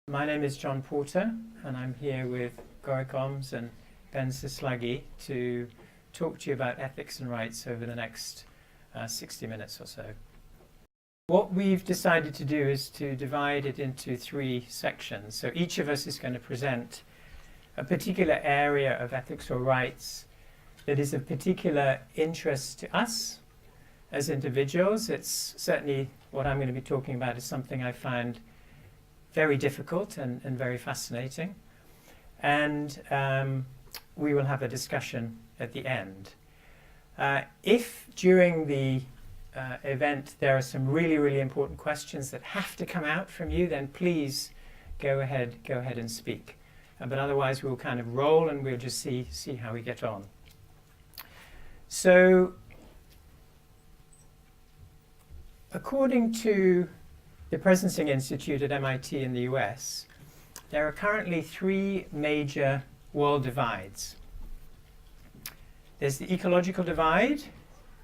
My name is John Porter, and I'm here with Gorik Ooms and Cislaghi to talk to you about ethics and rights over the next 60 minutes or so. What we've decided to do is to divide it into three sections. So each of us is going to present a particular area of ethics or rights that is of particular interest to us as individuals. It's certainly what I'm going to be talking about is something I find very difficult and very fascinating. And we will have a discussion at the end. If during the event there are some really important questions that have to come out from you, then please go ahead and speak. But otherwise we'll kind of roll and we'll just see how we get on. So according to the Presencing Institute at MIT in the US, there are currently three major world divides. There's the ecological divide,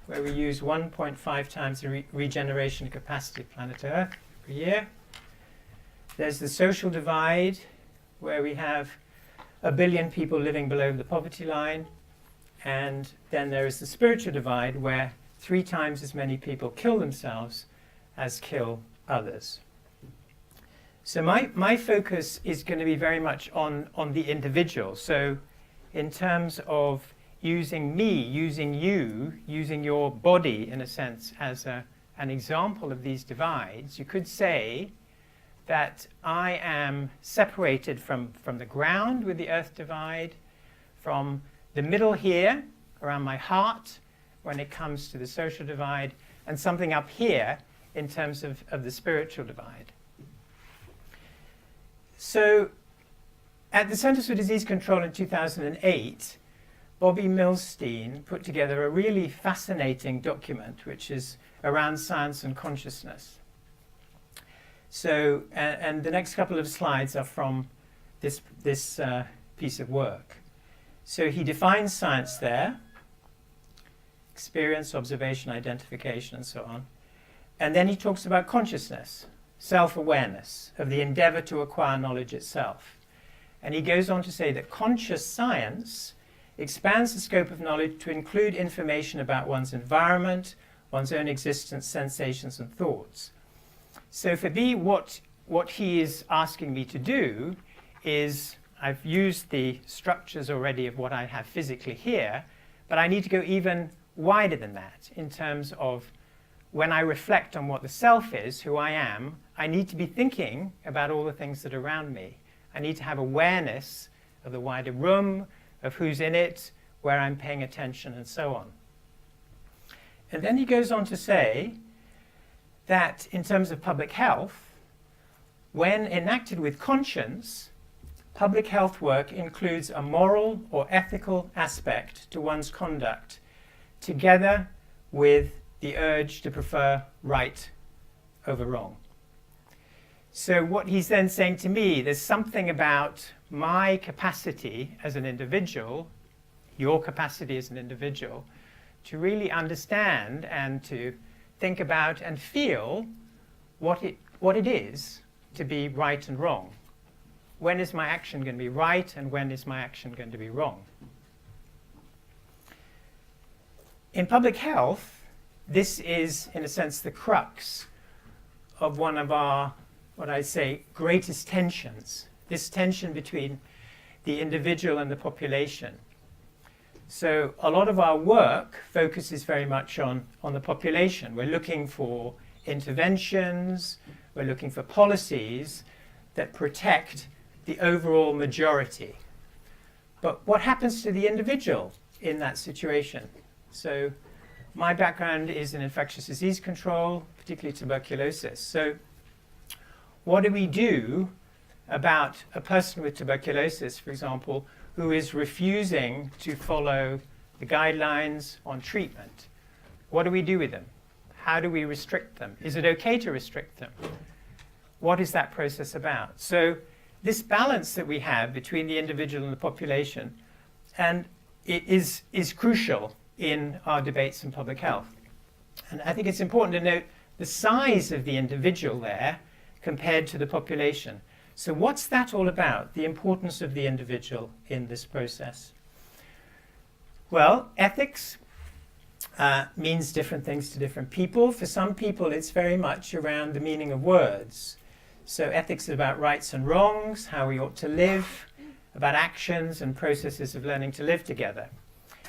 where we use 1.5 times the regeneration capacity of planet Earth per year. There's the social divide, where we have 1 billion people living below the poverty line. And then there is the spiritual divide, where 3 times as many people kill themselves as kill others. So my focus is going to be very much on the individual. So in terms of using me, using you, using your body in a sense as an example of these divides, you could say that I am separated from the ground with the earth divide, from the middle here around my heart when it comes to the social divide, and something up here in terms of the spiritual divide. So at the Centers for Disease Control in 2008, Bobby Milstein put together a really fascinating document which is around science and consciousness. So, and the next couple of slides are from this piece of work. So he defines science there: experience, observation, identification, and so on. And then he talks about consciousness, self-awareness, of the endeavor to acquire knowledge itself. And he goes on to say that conscious science expands the scope of knowledge to include information about one's environment, one's own existence, sensations, and thoughts. So for me, what he is asking me to do is, I've used the structures already of what I have physically here, but I need to go even wider than that in terms of when I reflect on what the self is, who I am, I need to be thinking about all the things that are around me. I need to have awareness of the wider room, of who's in it, where I'm paying attention, and so on. And then he goes on to say that in terms of public health, when enacted with conscience, public health work includes a moral or ethical aspect to one's conduct, together with the urge to prefer right over wrong. So what he's then saying to me, there's something about my capacity as an individual, your capacity as an individual, to really understand and to think about and feel what it is to be right and wrong. When is my action going to be right, and when is my action going to be wrong? In public health, this is, in a sense, the crux of one of our, what I say, greatest tensions, this tension between the individual and the population. So a lot of our work focuses very much on the population. We're looking for interventions, we're looking for policies that protect the overall majority. But what happens to the individual in that situation? So my background is in infectious disease control, particularly tuberculosis. So what do we do about a person with tuberculosis, for example, who is refusing to follow the guidelines on treatment? What do we do with them? How do we restrict them? Is it okay to restrict them? What is that process about? So this balance that we have between the individual and the population, and it is crucial in our debates in public health. And I think it's important to note the size of the individual there compared to the population. So what's that all about, the importance of the individual in this process? Well, ethics means different things to different people. For some people, it's very much around the meaning of words. So ethics is about rights and wrongs, how we ought to live, about actions and processes of learning to live together.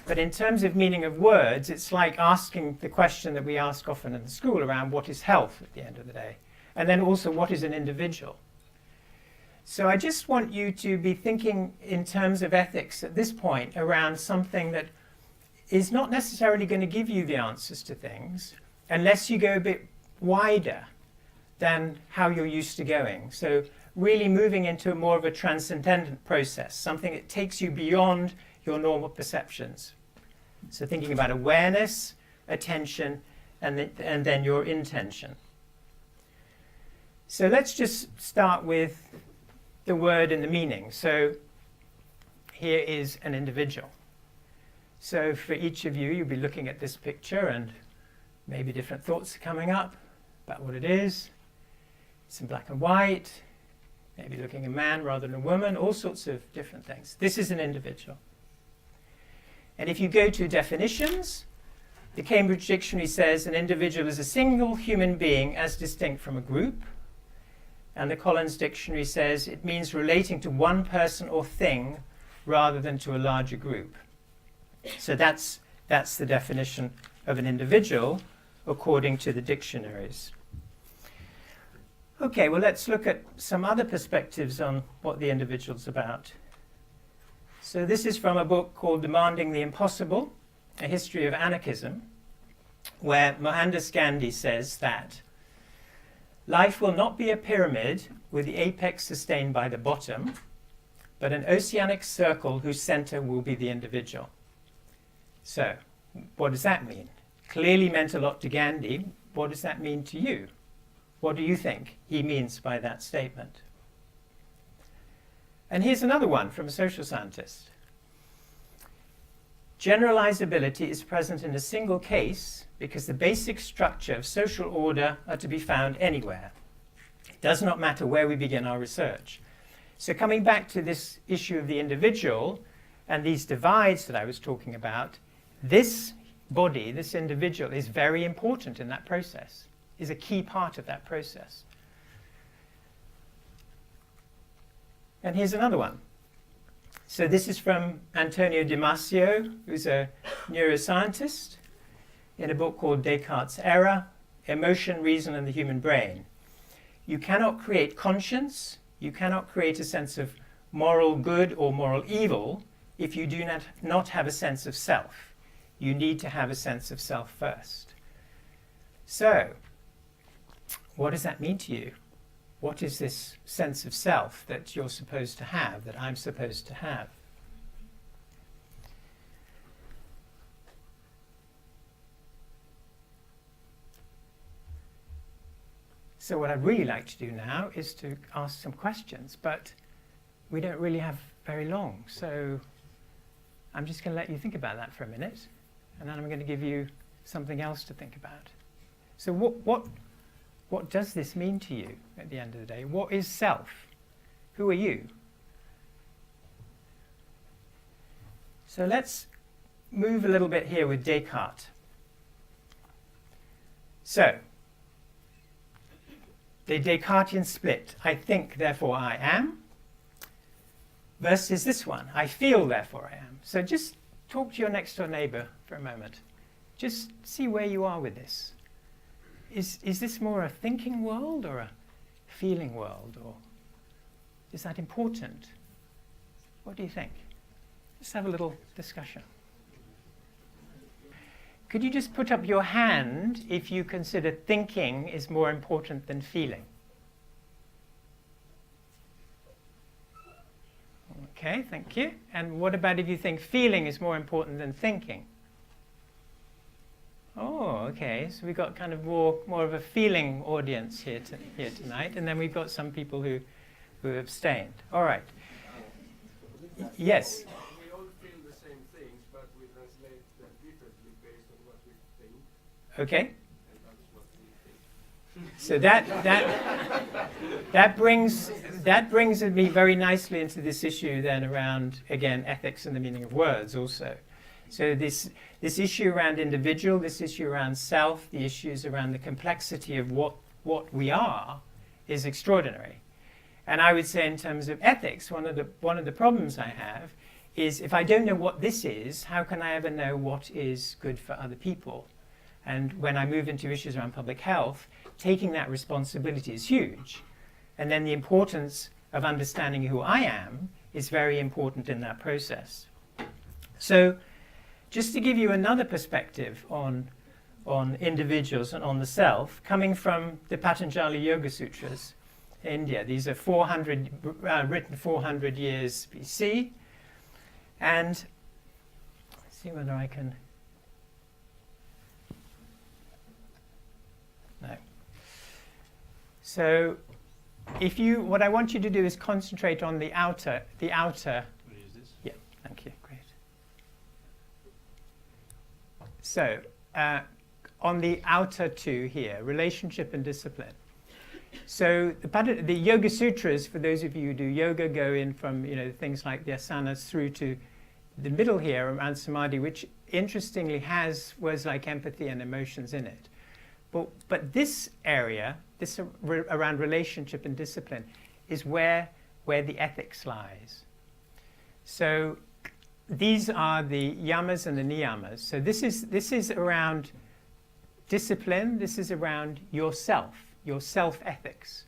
But in terms of meaning of words, it's like asking the question that we ask often in the school around what is health at the end of the day, and then also what is an individual. So I just want you to be thinking in terms of ethics at this point around something that is not necessarily going to give you the answers to things unless you go a bit wider than how you're used to going. So really moving into more of a transcendent process, something that takes you beyond your normal perceptions. So thinking about awareness, attention, and then your intention. So let's just start with the word and the meaning. So here is an individual. So for each of you, you'll be looking at this picture and maybe different thoughts are coming up about what it is. It's in black and white, maybe looking at a man rather than a woman, all sorts of different things. This is an individual. And if you go to definitions, the Cambridge Dictionary says an individual is a single human being as distinct from a group. And the Collins Dictionary says it means relating to one person or thing rather than to a larger group. So that's the definition of an individual according to the dictionaries. Okay, well, let's look at some other perspectives on what the individual's about. So this is from a book called Demanding the Impossible, A History of Anarchism, where Mohandas Gandhi says that life will not be a pyramid with the apex sustained by the bottom, but an oceanic circle whose center will be the individual. So, what does that mean? Clearly meant a lot to Gandhi. What does that mean to you? What do you think he means by that statement? And here's another one from a social scientist. Generalizability is present in a single case because the basic structure of social order are to be found anywhere. It does not matter where we begin our research. So coming back to this issue of the individual and these divides that I was talking about, this body, this individual, is very important in that process, is a key part of that process. And here's another one. So this is from Antonio Damasio, who's a neuroscientist, in a book called Descartes' Error, Emotion, Reason, and the Human Brain. You cannot create conscience, you cannot create a sense of moral good or moral evil if you do not have a sense of self. You need to have a sense of self first. So, what does that mean to you? What is this sense of self that you're supposed to have, that I'm supposed to have? So what I'd really like to do now is to ask some questions, but we don't really have very long. So I'm just going to let you think about that for a minute, and then I'm going to give you something else to think about. So what does this mean to you at the end of the day? What is self? Who are you? So let's move a little bit here with Descartes. So, the Descartesian split, I think, therefore I am, versus this one, I feel, therefore I am. So just talk to your next door neighbor for a moment. Just see where you are with this. Is this more a thinking world or a feeling world, or is that important? What do you think? Let's have a little discussion. Could you just put up your hand if you consider thinking is more important than feeling? Okay, thank you. And what about if you think feeling is more important than thinking? Oh, okay. So we've got kind of more of a feeling audience here tonight, and then we've got some people who abstained. All right. Yes. We all feel the same things, but we translate them differently based on what we think. Okay. And that's what we think. So that brings me very nicely into this issue then around, again, ethics and the meaning of words also. So this issue around individual, this issue around self, the issues around the complexity of what we are is extraordinary. And I would say in terms of ethics, one of the problems I have is if I don't know what this is, how can I ever know what is good for other people? And when I move into issues around public health, taking that responsibility is huge. And then the importance of understanding who I am is very important in that process. So just to give you another perspective on individuals and on the self, coming from the Patanjali Yoga Sutras, India. These are written 400 years BC. And let's see whether I can... No. So what I want you to do is concentrate on the outer. What is this? Yeah, thank you, great. So, on the outer two here, relationship and discipline. So the Yoga Sutras, for those of you who do yoga, go in from things like the asanas through to the middle here around samadhi, which interestingly has words like empathy and emotions in it. But this area, around relationship and discipline, is where the ethics lies. So these are the yamas and the niyamas. So this is around discipline. This is around yourself. Your self-ethics.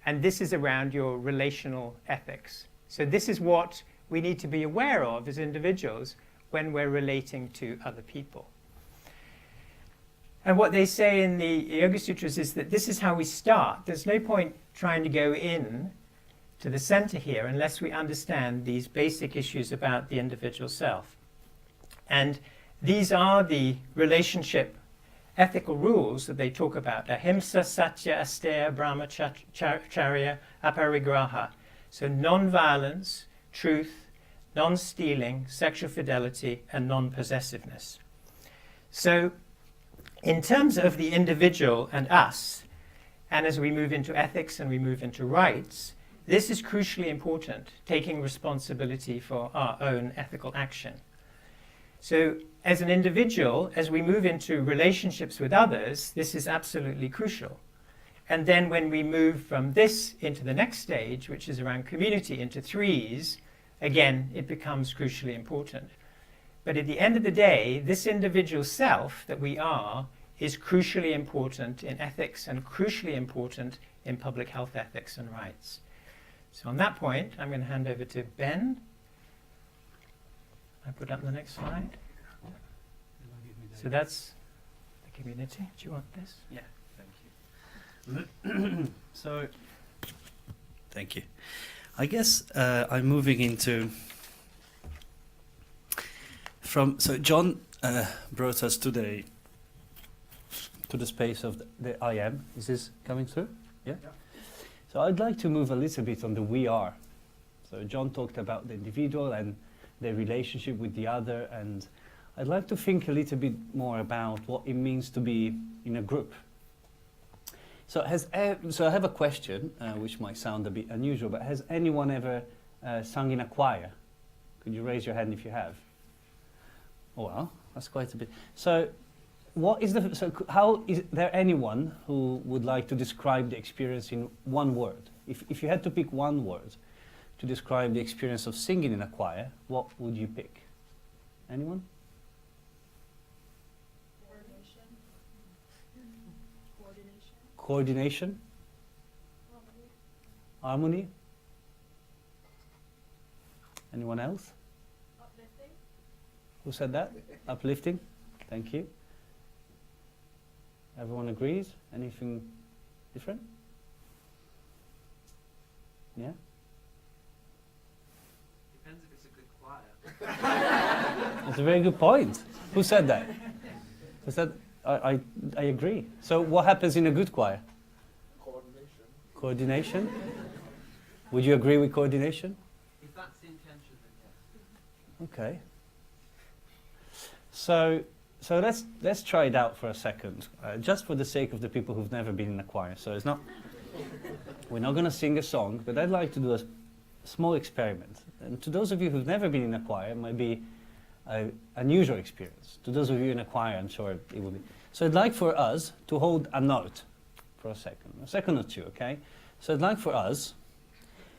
And this is around your relational ethics. So this is what we need to be aware of as individuals when we're relating to other people. And what they say in the Yoga Sutras is that this is how we start. There's no point trying to go in to the center here unless we understand these basic issues about the individual self. And these are the relationship ethical rules that they talk about: ahimsa, satya, asteya, brahmacharya, aparigraha. So non-violence, truth, non-stealing, sexual fidelity, and non-possessiveness. So in terms of the individual and us, and as we move into ethics and we move into rights, this is crucially important, taking responsibility for our own ethical action. So as an individual, as we move into relationships with others, this is absolutely crucial. And then when we move from this into the next stage, which is around community, into threes, again, it becomes crucially important. But at the end of the day, this individual self that we are is crucially important in ethics and crucially important in public health ethics and rights. So on that point, I'm going to hand over to Ben. I put up the next slide. So that's the community. Do you want this? Yeah, thank you. So, thank you. I guess I'm moving into so John brought us to the space of the I am. Is this coming through? Yeah? Yeah. So I'd like to move a little bit on the we are. So John talked about the individual and their relationship with the other, and I'd like to think a little bit more about what it means to be in a group. So I have a question, which might sound a bit unusual, but has anyone ever sung in a choir? Could you raise your hand if you have? Oh, well, that's quite a bit. So how is there anyone who would like to describe the experience in one word? If you had to pick one word to describe the experience of singing in a choir, what would you pick? Anyone? Coordination? Harmony? Anyone else? Uplifting. Who said that? Uplifting? Thank you. Everyone agrees? Anything different? Yeah? Depends if it's a good choir. That's a very good point. Who said that? Who said? I agree. So what happens in a good choir? Coordination. Coordination? Would you agree with coordination? If that's the intention, then yes. Okay. So let's try it out for a second, just for the sake of the people who've never been in a choir. So it's not We're not going to sing a song, but I'd like to do a small experiment. And to those of you who've never been in a choir, it might be an unusual experience. To those of you in a choir, I'm sure it will be. So I'd like for us to hold a note for a second or two, okay? So I'd like for us,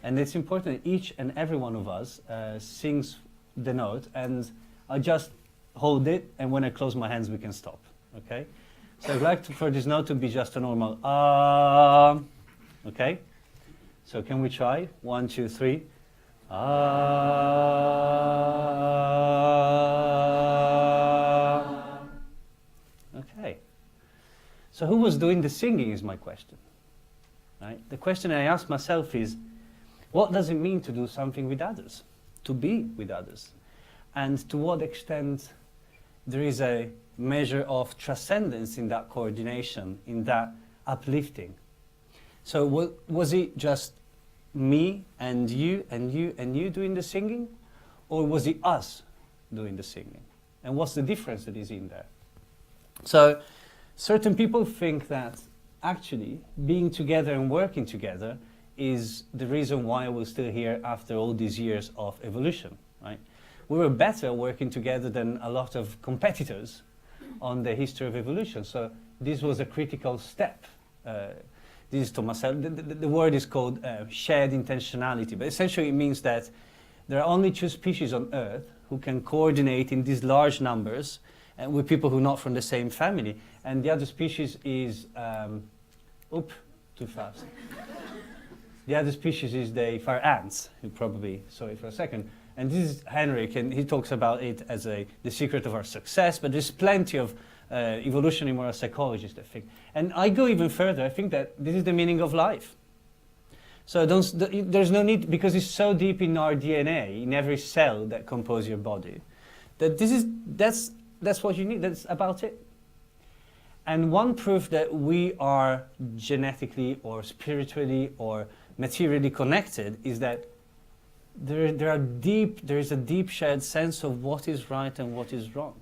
and it's important that each and every one of us sings the note, and I'll just hold it, and when I close my hands, we can stop, okay? So I'd like for this note to be just a normal okay? So can we try? 1, 2, 3. Okay. So who was doing the singing is my question. Right? The question I ask myself is, what does it mean to do something with others? To be with others? And to what extent there is a measure of transcendence in that coordination, in that uplifting. So was it just me and you and you and you doing the singing? Or was it us doing the singing? And what's the difference that is in there? So certain people think that actually being together and working together is the reason why we're still here after all these years of evolution, right? We were better working together than a lot of competitors on the history of evolution. So this was a critical step. This is to myself. The word is called shared intentionality, but essentially it means that there are only 2 species on Earth who can coordinate in these large numbers with people who are not from the same family. And the other species is, too fast. The other species is the fire ants, who probably, sorry for a second. And this is Henrik, and he talks about it as the secret of our success, but there's plenty of evolutionary moral psychologists that think. And I go even further, I think that this is the meaning of life. So there's no need, because it's so deep in our DNA, in every cell that composes your body, that that's what you need, that's about it. And one proof that we are genetically or spiritually or materially connected is that there is a deep shared sense of what is right and what is wrong.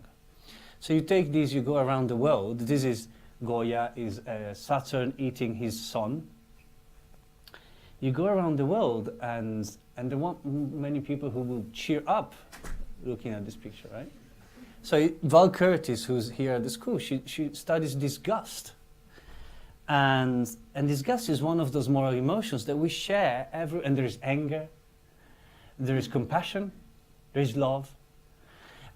So you take these, you go around the world. This is Goya, is Saturn eating his son. You go around the world and there aren't many people who will cheer up looking at this picture, right? So Val Curtis, who's here at the school, she studies disgust. And disgust is one of those moral emotions that we share and there is anger, there is compassion, there is love.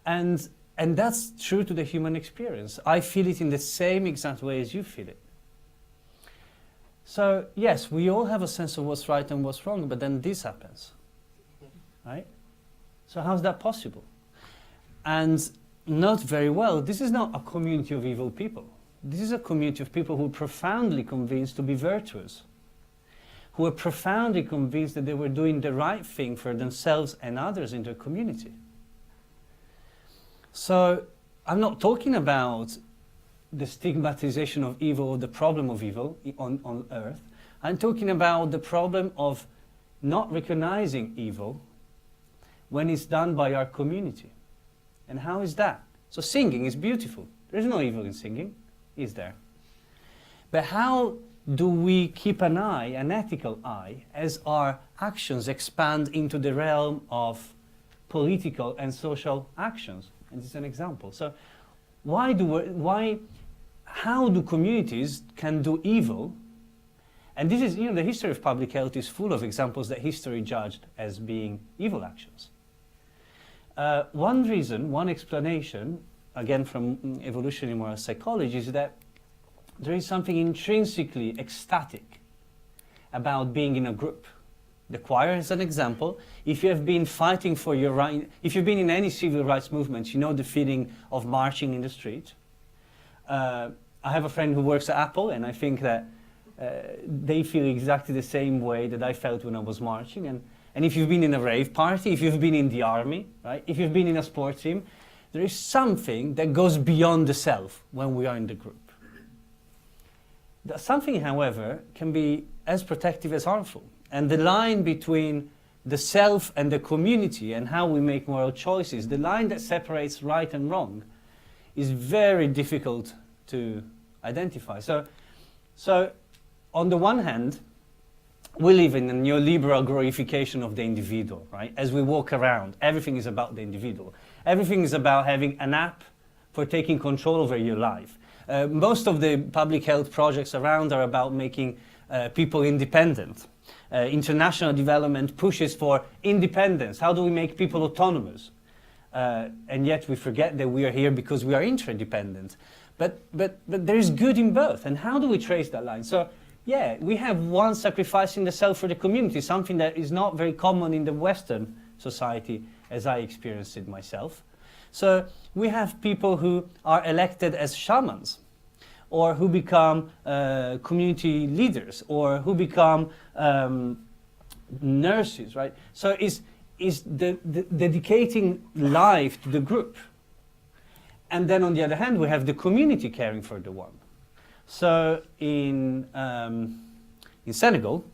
And that's true to the human experience. I feel it in the same exact way as you feel it. So yes, we all have a sense of what's right and what's wrong, but then this happens, right? So how's that possible? And not very well, this is not a community of evil people. This is a community of people who are profoundly convinced to be virtuous, who are profoundly convinced that they were doing the right thing for themselves and others in their community. So I'm not talking about the stigmatization of evil or the problem of evil on Earth. I'm talking about the problem of not recognizing evil when it's done by our community. And how is that? So singing is beautiful. There's no evil in singing, is there? But how do we keep an eye, an ethical eye, as our actions expand into the realm of political and social actions? And this is an example. So how do communities can do evil? And this is, the history of public health is full of examples that history judged as being evil actions. One reason, one explanation, again from evolutionary moral psychology, is that there is something intrinsically ecstatic about being in a group. The choir is an example. If you have been fighting for your right, if you've been in any civil rights movement, you know the feeling of marching in the street. I have a friend who works at Apple, and I think that they feel exactly the same way that I felt when I was marching. And if you've been in a rave party, if you've been in the army, right? If you've been in a sports team, there is something that goes beyond the self when we are in the group. That something, however, can be as protective as harmful. And the line between the self and the community and how we make moral choices, the line that separates right and wrong, is very difficult to identify. So on the one hand, we live in a neoliberal glorification of the individual, right? As we walk around, everything is about the individual. Everything is about having an app for taking control over your life. Most of the public health projects around are about making people independent. International development pushes for independence. How do we make people autonomous? And yet we forget that we are here because we are interdependent. But there is good in both. And how do we trace that line? So, yeah, we have one sacrificing the self for the community, something that is not very common in the Western society as I experienced it myself. So we have people who are elected as shamans, or who become community leaders, or who become nurses, right? So is the dedicating life to the group. And then on the other hand, we have the community caring for the one. So in Senegal,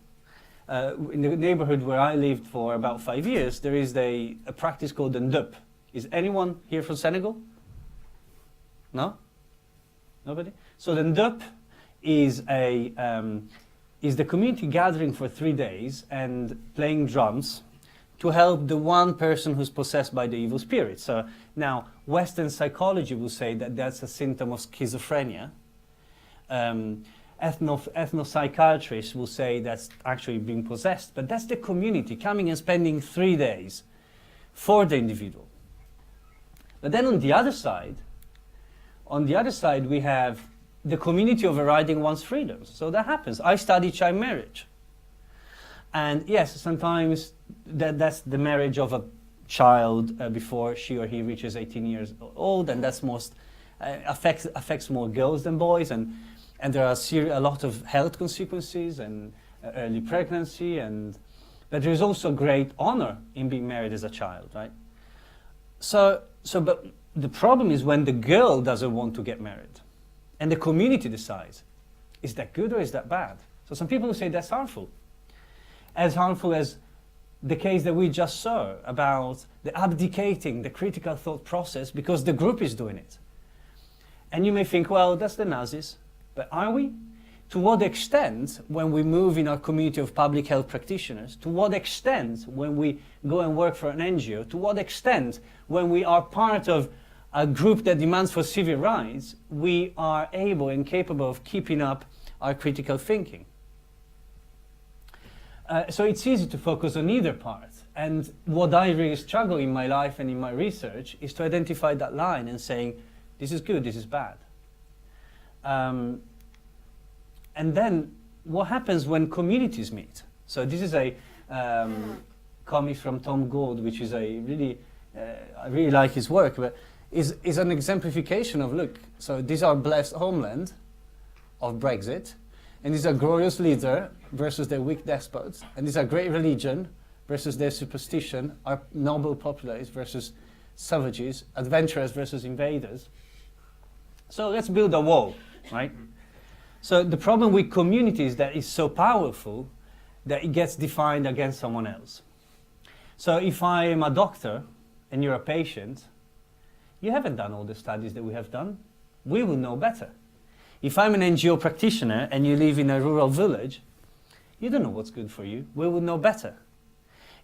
in the neighborhood where I lived for about 5 years, there is a practice called the ndeup. Is anyone here from Senegal? No? Nobody? So the ndeup is the community gathering for 3 days and playing drums to help the one person who's possessed by the evil spirit. So now, Western psychology will say that that's a symptom of schizophrenia. Ethnopsychiatrists will say that's actually being possessed, but that's the community coming and spending 3 days for the individual. But then on the other side we have the community overriding one's freedoms. So that happens. I study child marriage. And yes, sometimes that's the marriage of a child before she or he reaches 18 years old, and that's most affects more girls than boys, and there are a lot of health consequences and early pregnancy, but there is also great honor in being married as a child, right? But the problem is when the girl doesn't want to get married, and the community decides, is that good or is that bad? So some people will say that's harmful. As harmful as the case that we just saw about the abdicating the critical thought process because the group is doing it. And you may think, well, that's the Nazis, but are we? To what extent, when we move in our community of public health practitioners, to what extent when we go and work for an NGO, to what extent when we are part of a group that demands for civil rights, we are able and capable of keeping up our critical thinking. So it's easy to focus on either part. And what I really struggle in my life and in my research is to identify that line and saying, this is good, this is bad. And then what happens when communities meet? So this is a comic from Tom Gould, which is I really like his work, but is an exemplification of, look, so these are blessed homeland of Brexit, and these are glorious leader versus their weak despots, and these are great religion versus their superstition, our noble populace versus savages, adventurers versus invaders. So let's build a wall, right? So the problem with community is that it's so powerful that it gets defined against someone else. So if I am a doctor and you're a patient, you haven't done all the studies that we have done. We will know better. If I'm an NGO practitioner and you live in a rural village, you don't know what's good for you. We will know better.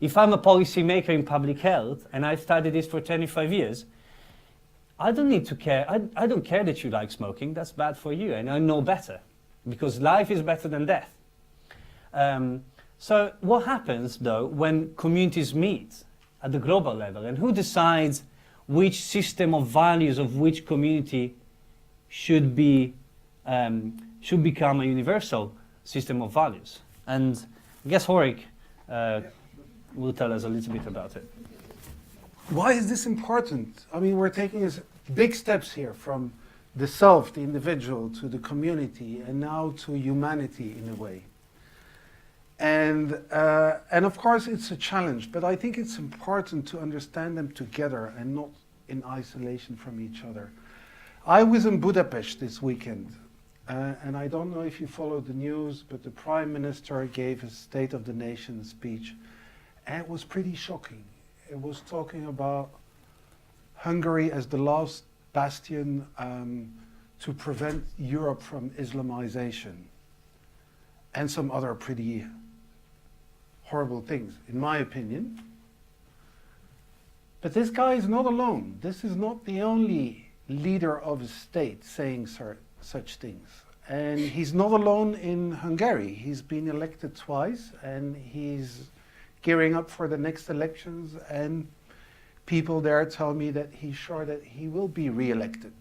If I'm a policy maker in public health and I've studied this for 25 years, I don't need to care. I don't care that you like smoking. That's bad for you, and I know better, because life is better than death. So what happens, though, when communities meet at the global level, and who decides which system of values of which community should become a universal system of values? And I guess Gorik will tell us a little bit about it. Why is this important? I mean, we're taking big steps here from the self, the individual, to the community, and now to humanity in a way. And of course it's a challenge, but I think it's important to understand them together and not in isolation from each other. I was in Budapest this weekend, and I don't know if you followed the news, but the Prime Minister gave a State of the Nation speech, and it was pretty shocking. It was talking about Hungary as the last bastion to prevent Europe from Islamization, and some other pretty horrible things, in my opinion. But this guy is not alone. This is not the only leader of a state saying such things. And he's not alone in Hungary. He's been elected twice, and he's gearing up for the next elections, and people there tell me that he's sure that he will be re-elected.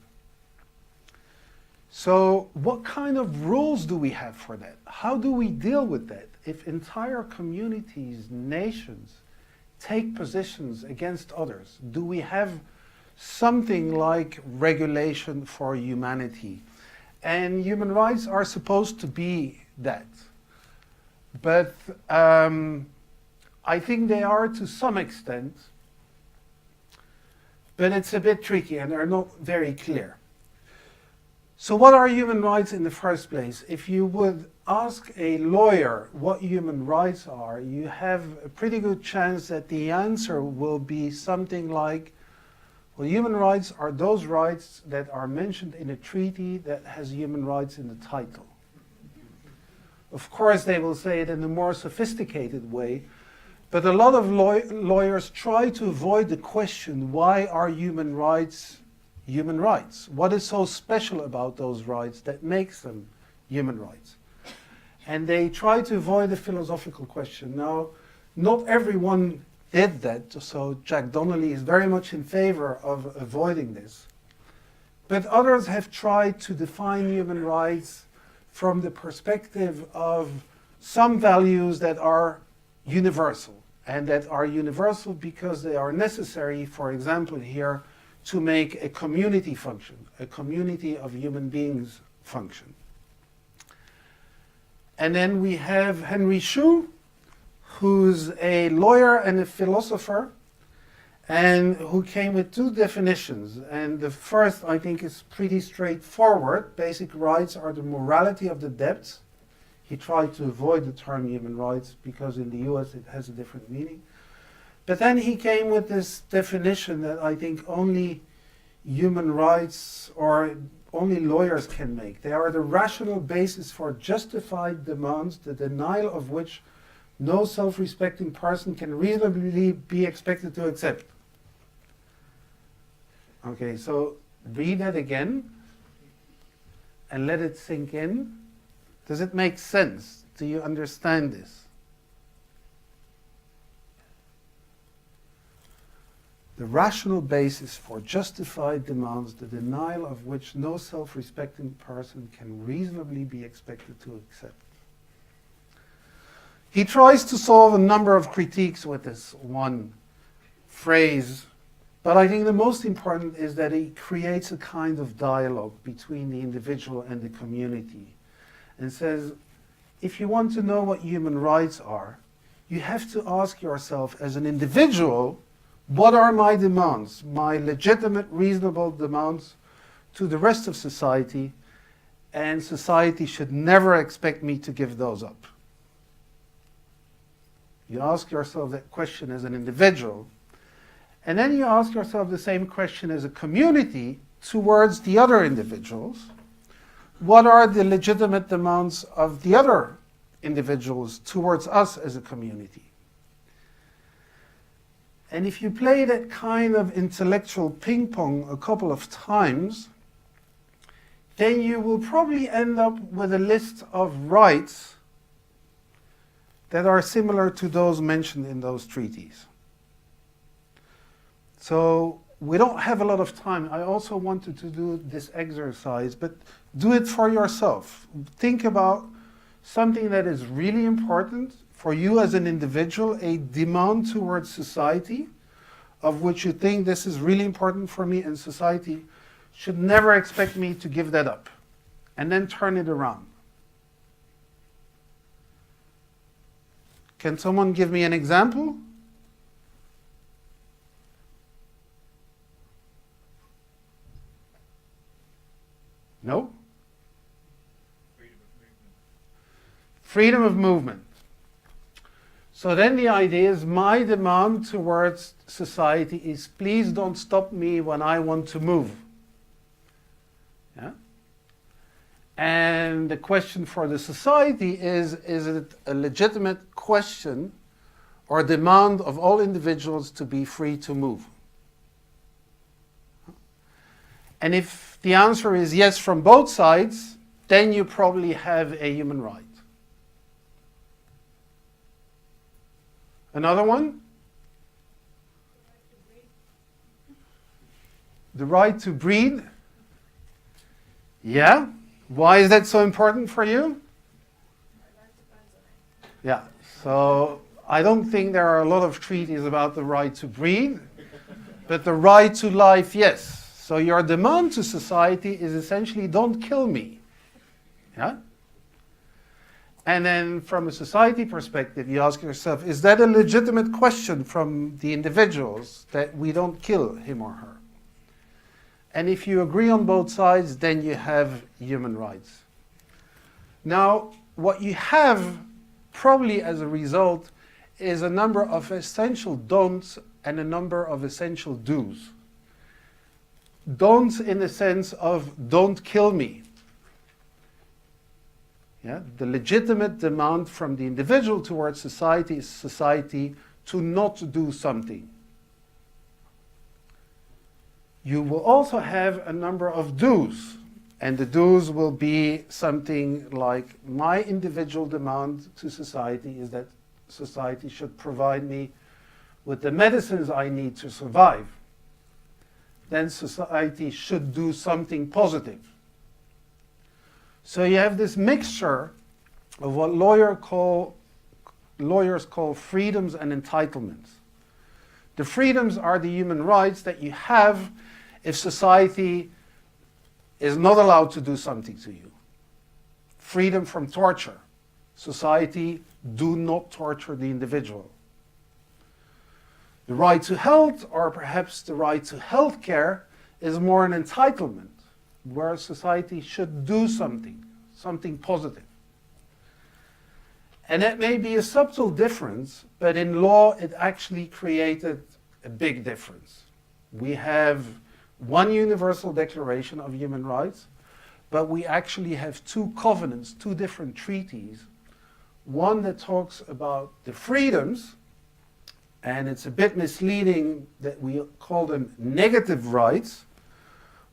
So what kind of rules do we have for that? How do we deal with that if entire communities, nations, take positions against others? Do we have something like regulation for humanity? And human rights are supposed to be that. But I think they are to some extent, but it's a bit tricky and they're not very clear. So what are human rights in the first place? If you would ask a lawyer what human rights are, you have a pretty good chance that the answer will be something like, well, human rights are those rights that are mentioned in a treaty that has human rights in the title. Of course, they will say it in a more sophisticated way, but a lot of lawyers try to avoid the question, why are human rights human rights? What is so special about those rights that makes them human rights? And they try to avoid the philosophical question. Now, not everyone did that, so Jack Donnelly is very much in favor of avoiding this. But others have tried to define human rights from the perspective of some values that are universal, and that are universal because they are necessary, for example here, to make a community function, a community of human beings function. And then we have Henry Shue, who's a lawyer and a philosopher, and who came with two definitions. And the first, I think, is pretty straightforward. Basic rights are the morality of the debt. He tried to avoid the term human rights because in the US it has a different meaning. But then he came with this definition that I think only human rights or only lawyers can make. They are the rational basis for justified demands, the denial of which no self-respecting person can reasonably be expected to accept. Okay, so read that again and let it sink in. Does it make sense? Do you understand this? The rational basis for justified demands, the denial of which no self-respecting person can reasonably be expected to accept. He tries to solve a number of critiques with this one phrase, but I think the most important is that he creates a kind of dialogue between the individual and the community, and says, if you want to know what human rights are, you have to ask yourself as an individual, what are my demands, my legitimate, reasonable demands to the rest of society, and society should never expect me to give those up. You ask yourself that question as an individual, and then you ask yourself the same question as a community towards the other individuals. What are the legitimate demands of the other individuals towards us as a community? And if you play that kind of intellectual ping pong a couple of times, then you will probably end up with a list of rights that are similar to those mentioned in those treaties. So we don't have a lot of time. I also wanted to do this exercise, but do it for yourself. Think about something that is really important for you as an individual, a demand towards society of which you think this is really important for me, and society should never expect me to give that up. And then turn it around. Can someone give me an example? No? Freedom of movement. So then the idea is my demand towards society is please don't stop me when I want to move. Yeah? And the question for the society is it a legitimate question or demand of all individuals to be free to move? And if the answer is yes from both sides, then you probably have a human right. Another one? The right to breed. Yeah. Why is that so important for you? Yeah. So I don't think there are a lot of treaties about the right to breed, but the right to life, yes. So your demand to society is essentially don't kill me. Yeah? And then from a society perspective, you ask yourself, is that a legitimate question from the individuals that we don't kill him or her? And if you agree on both sides, then you have human rights. Now, what you have probably as a result is a number of essential don'ts and a number of essential do's. Don'ts in the sense of don't kill me. Yeah? The legitimate demand from the individual towards society is society to not do something. You will also have a number of do's, and the do's will be something like my individual demand to society is that society should provide me with the medicines I need to survive. Then society should do something positive. So you have this mixture of what lawyers call freedoms and entitlements. The freedoms are the human rights that you have if society is not allowed to do something to you. Freedom from torture. Society, do not torture the individual. The right to health, or perhaps the right to health care, is more an entitlement, where society should do something positive. And that may be a subtle difference, but in law it actually created a big difference. We have one universal declaration of human rights, but we actually have two covenants, two different treaties. One that talks about the freedoms, and it's a bit misleading that we call them negative rights.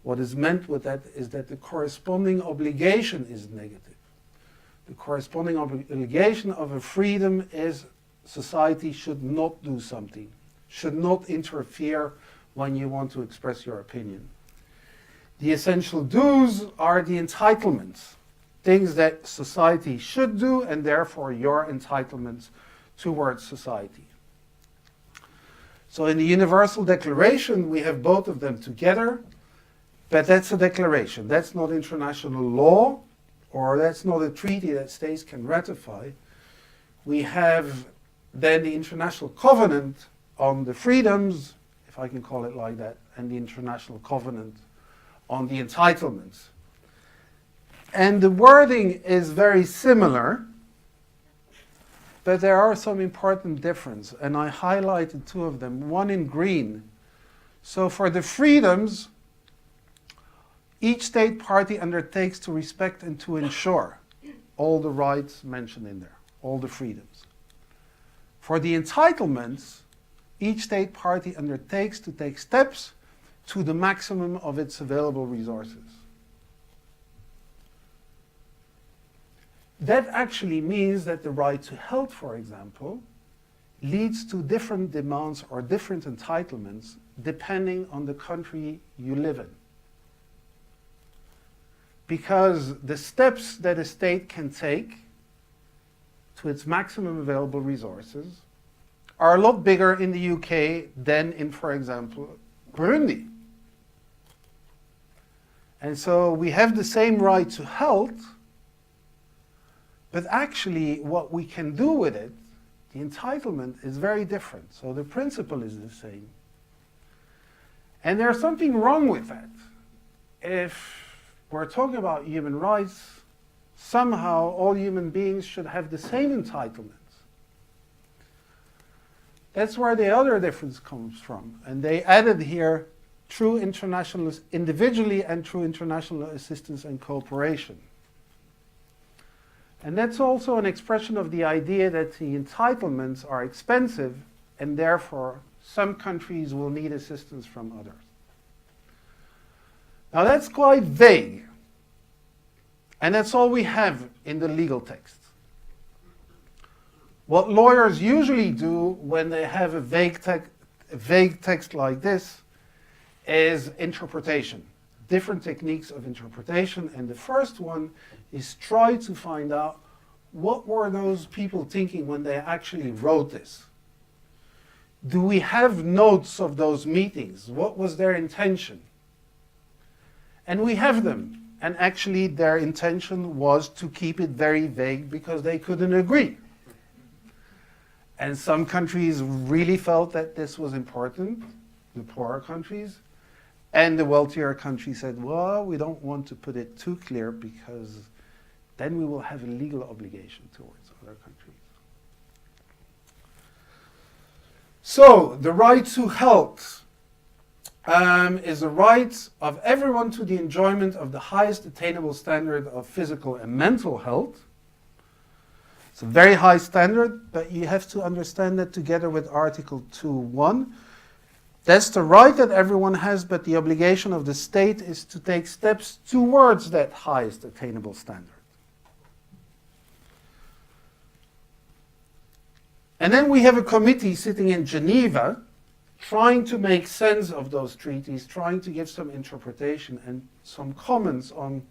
What is meant with that is that the corresponding obligation is negative. The corresponding obligation of a freedom is society should not do something, should not interfere when you want to express your opinion. The essential do's are the entitlements, things that society should do, and therefore your entitlements towards society. So in the Universal Declaration, we have both of them together, but that's a declaration. That's not international law, or that's not a treaty that states can ratify. We have then the International Covenant on the freedoms, if I can call it like that, and the International Covenant on the entitlements. And the wording is very similar, but there are some important differences, and I highlighted two of them, one in green. So for the freedoms, each state party undertakes to respect and to ensure all the rights mentioned in there, all the freedoms. For the entitlements, each state party undertakes to take steps to the maximum of its available resources. That actually means that the right to health, for example, leads to different demands or different entitlements depending on the country you live in. Because the steps that a state can take to its maximum available resources are a lot bigger in the UK than in, for example, Burundi. And so we have the same right to health, but actually what we can do with it, the entitlement, is very different. So the principle is the same. And there's something wrong with that. If we're talking about human rights, somehow all human beings should have the same entitlements. That's where the other difference comes from. And they added here true international, individually and through international assistance and cooperation. And that's also an expression of the idea that the entitlements are expensive and therefore some countries will need assistance from others. Now that's quite vague. And that's all we have in the legal text. What lawyers usually do when they have a vague text like this is interpretation. Different techniques of interpretation. And the first one is try to find out what were those people thinking when they actually wrote this. Do we have notes of those meetings? What was their intention? And we have them. And actually their intention was to keep it very vague because they couldn't agree. And some countries really felt that this was important, the poorer countries. And the wealthier countries said, well, we don't want to put it too clear because then we will have a legal obligation towards other countries. So, the right to health is the right of everyone to the enjoyment of the highest attainable standard of physical and mental health. It's a very high standard, but you have to understand that together with Article 2.1. That's the right that everyone has, but the obligation of the state is to take steps towards that highest attainable standard. And then we have a committee sitting in Geneva trying to make sense of those treaties, trying to give some interpretation and some comments on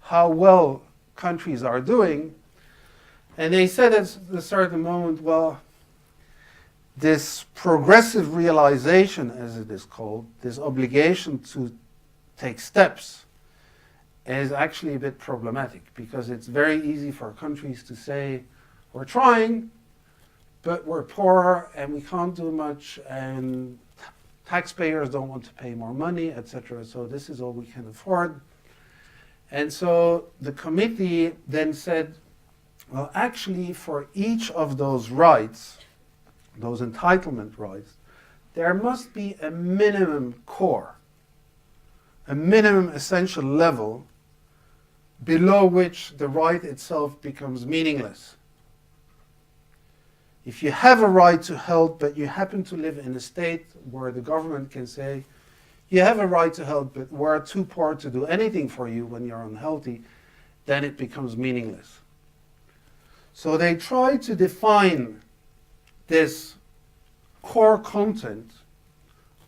how well countries are doing. And they said at a certain moment, well, this progressive realization, as it is called, this obligation to take steps, is actually a bit problematic because it's very easy for countries to say, we're trying, but we're poor and we can't do much and taxpayers don't want to pay more money, etc. So this is all we can afford. And so the committee then said, well, actually for each of those rights, those entitlement rights, there must be a minimum core, a minimum essential level below which the right itself becomes meaningless. If you have a right to health, but you happen to live in a state where the government can say, you have a right to health, but we're too poor to do anything for you when you're unhealthy, then it becomes meaningless. So they try to define this core content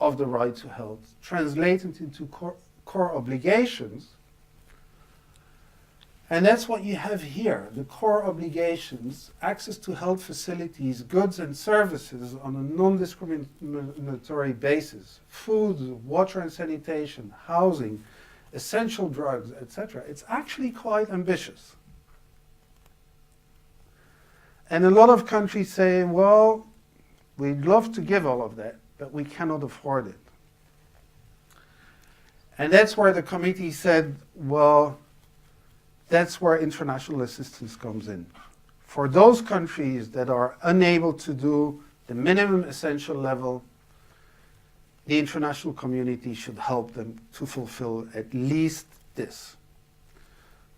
of the right to health, translate it into core obligations. And that's what you have here, the core obligations, access to health facilities, goods and services on a non-discriminatory basis, food, water and sanitation, housing, essential drugs, etc. It's actually quite ambitious. And a lot of countries say, well, we'd love to give all of that, but we cannot afford it. And that's where the committee said, well, that's where international assistance comes in. For those countries that are unable to do the minimum essential level, the international community should help them to fulfill at least this.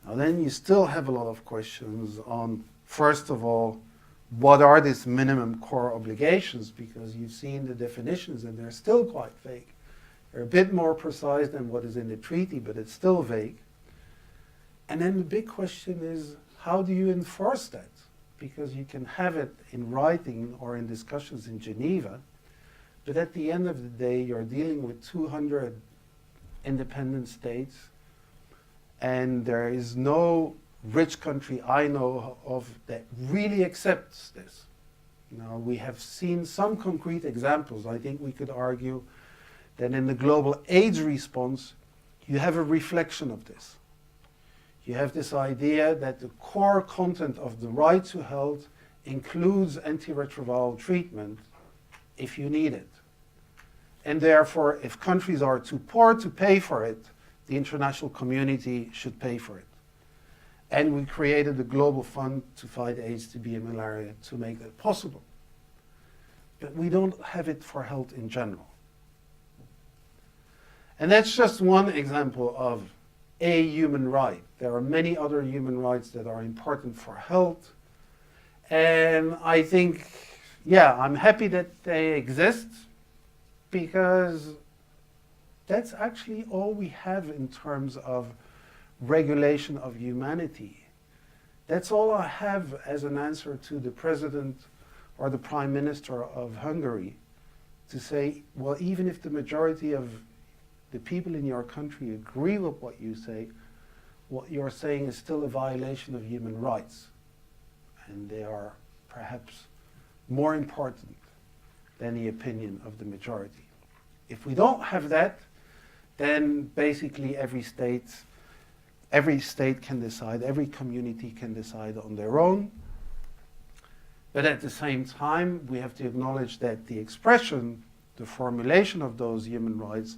Now then you still have a lot of questions on, first of all, what are these minimum core obligations? Because you've seen the definitions and they're still quite vague. They're a bit more precise than what is in the treaty, but it's still vague. And then the big question is, how do you enforce that? Because you can have it in writing or in discussions in Geneva, but at the end of the day, you're dealing with 200 independent states, and there is no rich country I know of that really accepts this. Now, we have seen some concrete examples. I think we could argue that in the global AIDS response, you have a reflection of this. You have this idea that the core content of the right to health includes antiretroviral treatment if you need it. And therefore, if countries are too poor to pay for it, the international community should pay for it. And we created a global fund to fight AIDS, TB, and malaria to make that possible. But we don't have it for health in general. And that's just one example of a human right. There are many other human rights that are important for health. And I think, yeah, I'm happy that they exist because that's actually all we have in terms of regulation of humanity. That's all I have as an answer to the president or the prime minister of Hungary, to say, well, even if the majority of the people in your country agree with what you say, what you're saying is still a violation of human rights. And they are perhaps more important than the opinion of the majority. If we don't have that, then basically every state can decide, every community can decide on their own. But at the same time, we have to acknowledge that the expression, the formulation of those human rights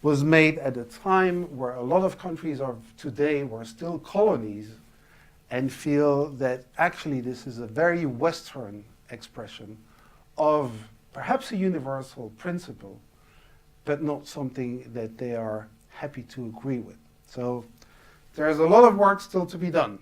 was made at a time where a lot of countries of today were still colonies and feel that actually this is a very Western expression of perhaps a universal principle, but not something that they are happy to agree with. So there's a lot of work still to be done.